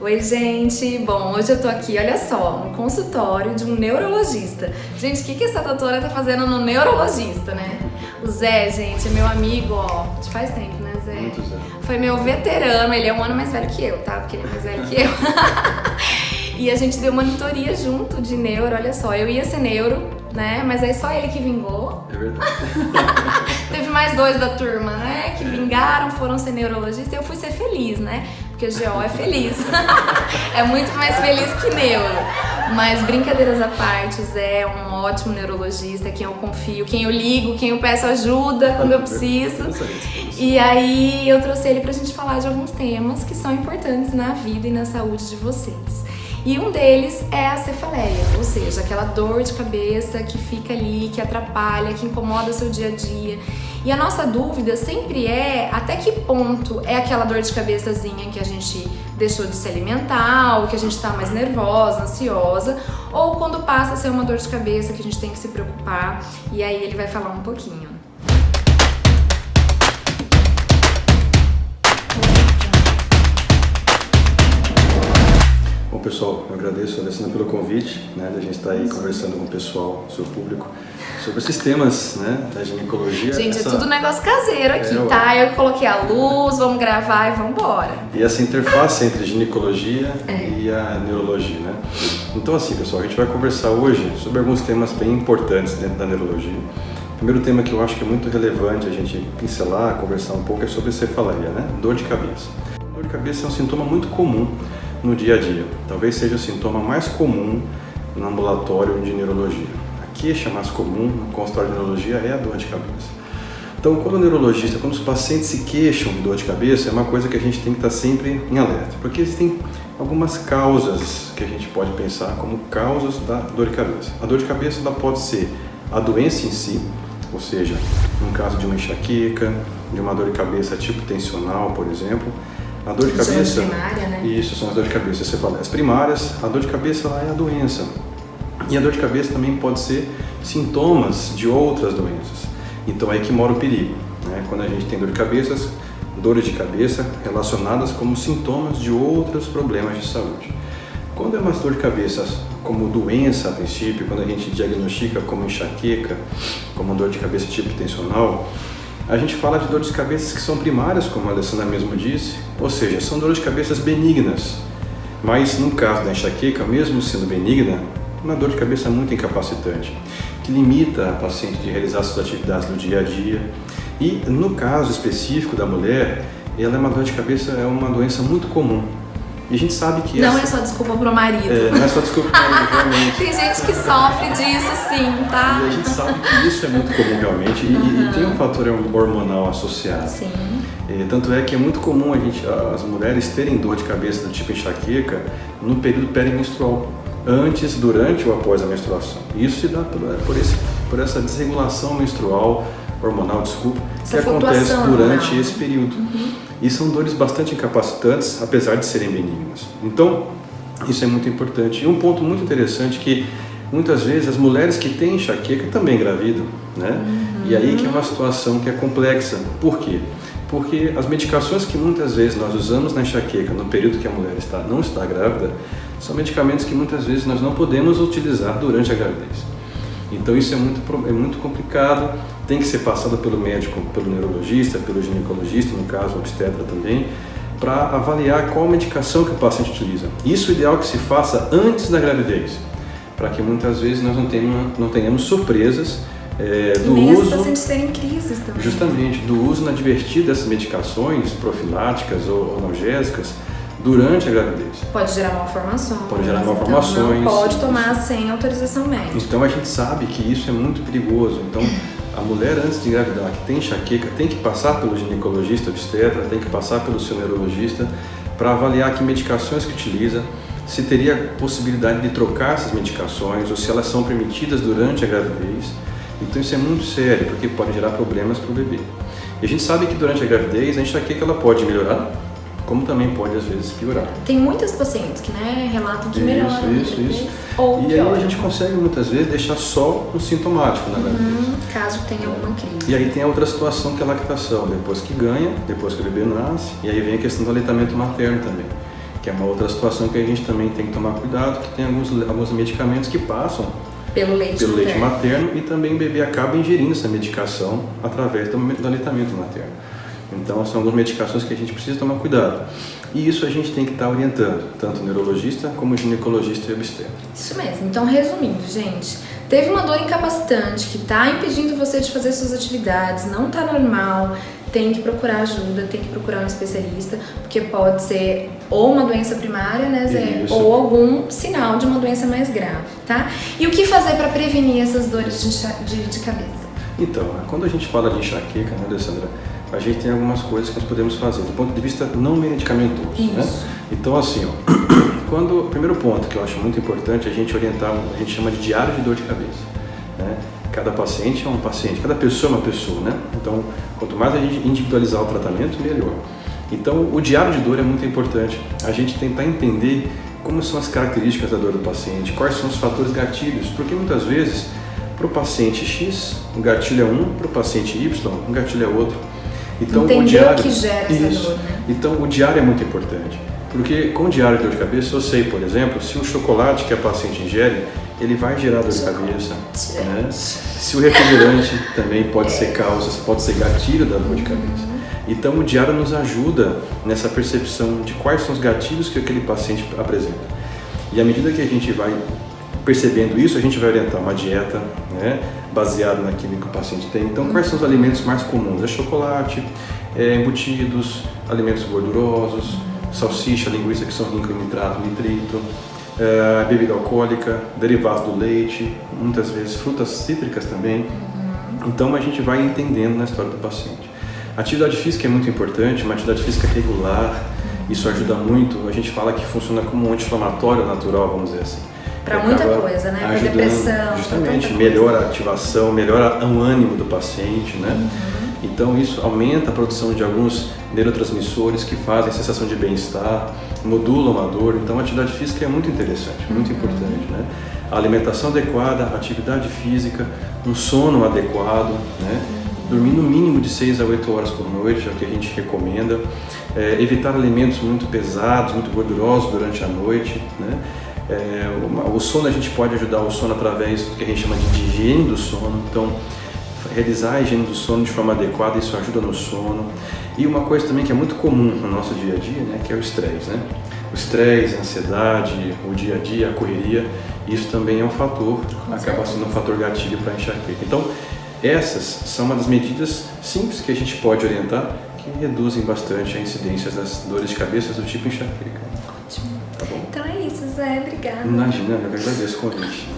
Oi, gente! Bom, hoje eu tô aqui, olha só, no consultório de um neurologista. Gente, o que essa doutora tá fazendo no neurologista, né? O Zé, gente, é meu amigo, ó, de faz tempo, né, Zé? Muito Zé. Foi meu veterano, ele é um ano mais velho que eu, tá? Porque ele é mais velho que eu. E a gente deu monitoria junto de neuro, olha só, eu ia ser neuro, né? Mas aí só ele que vingou. É verdade. Teve mais dois da turma, né? Que vingaram, foram ser neurologistas e eu fui ser feliz, né? Porque GO é feliz. É muito mais feliz que neuro. Mas brincadeiras à parte, o Zé é um ótimo neurologista, quem eu confio, quem eu ligo, quem eu peço ajuda quando eu preciso. E aí eu trouxe ele pra gente falar de alguns temas que são importantes na vida e na saúde de vocês. E um deles é a cefaleia, ou seja, aquela dor de cabeça que fica ali, que atrapalha, que incomoda o seu dia a dia. E a nossa dúvida sempre é até que ponto é aquela dor de cabeçazinha que a gente deixou de se alimentar, ou que a gente tá mais nervosa, ansiosa, ou quando passa a ser uma dor de cabeça que a gente tem que se preocupar. E aí ele vai falar um pouquinho. Bom, pessoal, eu agradeço, Alessandra, pelo convite, né, da gente estar aí conversando com o pessoal, seu público, sobre esses temas, né, da ginecologia. Gente, é tudo negócio caseiro aqui, tá? Eu coloquei a luz, vamos gravar e vamos embora. E essa interface entre ginecologia e a neurologia, né? Então, assim, pessoal, a gente vai conversar hoje sobre alguns temas bem importantes dentro da neurologia. O primeiro tema que eu acho que é muito relevante a gente pincelar, conversar um pouco, é sobre cefaleia, né? Dor de cabeça. Dor de cabeça é um sintoma muito comum no dia a dia. Talvez seja o sintoma mais comum no ambulatório de neurologia. A queixa mais comum no consultório de neurologia é a dor de cabeça. Então, quando o neurologista, quando os pacientes se queixam de dor de cabeça, é uma coisa que a gente tem que estar sempre em alerta, porque existem algumas causas que a gente pode pensar como causas da dor de cabeça. A dor de cabeça ela pode ser a doença em si, ou seja, no caso de uma enxaqueca, de uma dor de cabeça tipo tensional, por exemplo. A dor de cabeça, primária, né? Isso, são as dores de cabeça, você fala, as primárias, a dor de cabeça ela é a doença. E a dor de cabeça também pode ser sintomas de outras doenças. Então é aí que mora o perigo, né? Quando a gente tem dores de cabeça relacionadas como sintomas de outros problemas de saúde. Quando é uma dor de cabeça como doença a princípio, quando a gente diagnostica como enxaqueca, como dor de cabeça tipo tensional, a gente fala de dores de cabeça que são primárias, como a Alessandra mesmo disse, ou seja, são dores de cabeça benignas. Mas no caso da enxaqueca, mesmo sendo benigna, uma dor de cabeça muito incapacitante, que limita a paciente de realizar suas atividades do dia a dia. E no caso específico da mulher, ela é uma dor de cabeça, é uma doença muito comum. E a gente sabe que não é só desculpa pro marido. Não é só desculpa pro marido, realmente. Tem gente que sofre disso sim, tá? E a gente sabe que isso é muito comum realmente e tem um fator hormonal associado. Sim. Tanto é que é muito comum as mulheres terem dor de cabeça do tipo enxaqueca no período perimenstrual, antes, durante ou após a menstruação. Isso se dá por essa desregulação menstrual, hormonal, que acontece durante esse período. E são dores bastante incapacitantes, apesar de serem benignas. Então, isso é muito importante. E um ponto muito interessante que muitas vezes as mulheres que têm enxaqueca também engravidam, né? E aí que é uma situação que é complexa. Por quê? Porque as medicações que muitas vezes nós usamos na enxaqueca no período que a mulher não está grávida, são medicamentos que muitas vezes nós não podemos utilizar durante a gravidez. Então isso é muito complicado, tem que ser passado pelo médico, pelo neurologista, pelo ginecologista, no caso obstetra também, para avaliar qual medicação que o paciente utiliza. Isso é ideal que se faça antes da gravidez, para que muitas vezes nós não tenhamos surpresas do nem uso, as pacientes terem crises também. Justamente, do uso inadvertido dessas medicações profiláticas ou analgésicas durante a gravidez. Pode gerar malformações. Pode gerar malformações. Então não pode tomar sem autorização médica. Então a gente sabe que isso é muito perigoso. Então a mulher antes de engravidar que tem enxaqueca tem que passar pelo ginecologista obstetra, tem que passar pelo seu neurologista para avaliar que medicações que utiliza, se teria possibilidade de trocar essas medicações ou se elas são permitidas durante a gravidez. Então isso é muito sério, porque pode gerar problemas para o bebê. E a gente sabe que durante a gravidez a enxaqueca ela pode melhorar, como também pode às vezes piorar. Tem muitas pacientes que relatam que melhoram. Isso. Ou e pior. aí a gente consegue muitas vezes deixar só o sintomático na gravidez. Caso tenha alguma crise. E aí tem a outra situação que é a lactação, depois que ganha, depois que o bebê nasce, e aí vem a questão do aleitamento materno também. que é uma outra situação que a gente também tem que tomar cuidado, que tem alguns medicamentos que passam pelo leite materno e também o bebê acaba ingerindo essa medicação através do aleitamento materno. Então são algumas medicações que a gente precisa tomar cuidado. E isso a gente tem que estar orientando, tanto o neurologista como o ginecologista e obstetra. Isso mesmo. Então, resumindo, gente, teve uma dor incapacitante que está impedindo você de fazer suas atividades, não está normal, tem que procurar ajuda, tem que procurar um especialista, porque pode ser ou uma doença primária, né, Zé? Isso. Ou algum sinal de uma doença mais grave, tá? E o que fazer para prevenir essas dores de cabeça? Então, quando a gente fala de enxaqueca, né, Alessandra, a gente tem algumas coisas que nós podemos fazer, do ponto de vista não medicamentoso. Isso. Né? Então, assim, ó, o primeiro ponto que eu acho muito importante é a gente orientar, a gente chama de diário de dor de cabeça. Né? Cada paciente é um paciente, cada pessoa é uma pessoa, né? Então, quanto mais a gente individualizar o tratamento, melhor. Então, o diário de dor é muito importante. A gente tentar entender como são as características da dor do paciente, quais são os fatores gatilhos, porque muitas vezes, para o paciente X, um gatilho é um, para o paciente Y, um gatilho é outro. Então, entender o diário, o que gera essa dor, né? Então, o diário é muito importante. Porque com o diário de dor de cabeça, eu sei, por exemplo, se o chocolate que a paciente ingere, ele vai gerar dor de cabeça. Né? Se o refrigerante também pode ser causa, pode ser gatilho da dor de cabeça. Então, o diário nos ajuda nessa percepção de quais são os gatilhos que aquele paciente apresenta. E à medida que a gente vai percebendo isso, a gente vai orientar uma dieta, né, baseada naquilo que o paciente tem. Então, quais são os alimentos mais comuns? É chocolate, embutidos, alimentos gordurosos, salsicha, linguiça que são ricos em nitrato, nitrito, bebida alcoólica, derivados do leite, muitas vezes frutas cítricas também. Então, a gente vai entendendo na história do paciente. A atividade física é muito importante, uma atividade física regular, isso ajuda muito. A gente fala que funciona como um anti-inflamatório natural, vamos dizer assim. Para muita coisa, né? Para depressão. Justamente, melhora a ativação, melhora o ânimo do paciente, né? Então isso aumenta a produção de alguns neurotransmissores que fazem a sensação de bem-estar, modulam a dor. Então a atividade física é muito interessante, muito importante, né? A alimentação adequada, a atividade física, um sono adequado, né? Dormir no mínimo de 6 a 8 horas por noite é o que a gente recomenda. Evitar alimentos muito pesados, muito gordurosos durante a noite, né? O sono, a gente pode ajudar o sono através do que a gente chama de higiene do sono. Então, realizar a higiene do sono de forma adequada, isso ajuda no sono. E uma coisa também que é muito comum no nosso dia a dia, né, que é o estresse, né? O estresse, a ansiedade, o dia a dia, a correria, isso também é um fator, acaba sendo um fator gatilho para enxaqueca. Então, essas são uma das medidas simples que a gente pode orientar que reduzem bastante a incidência das dores de cabeça do tipo enxaqueca. Ótimo. Tá bom? Então é isso, Zé. Obrigada. Imagina, eu agradeço o convite.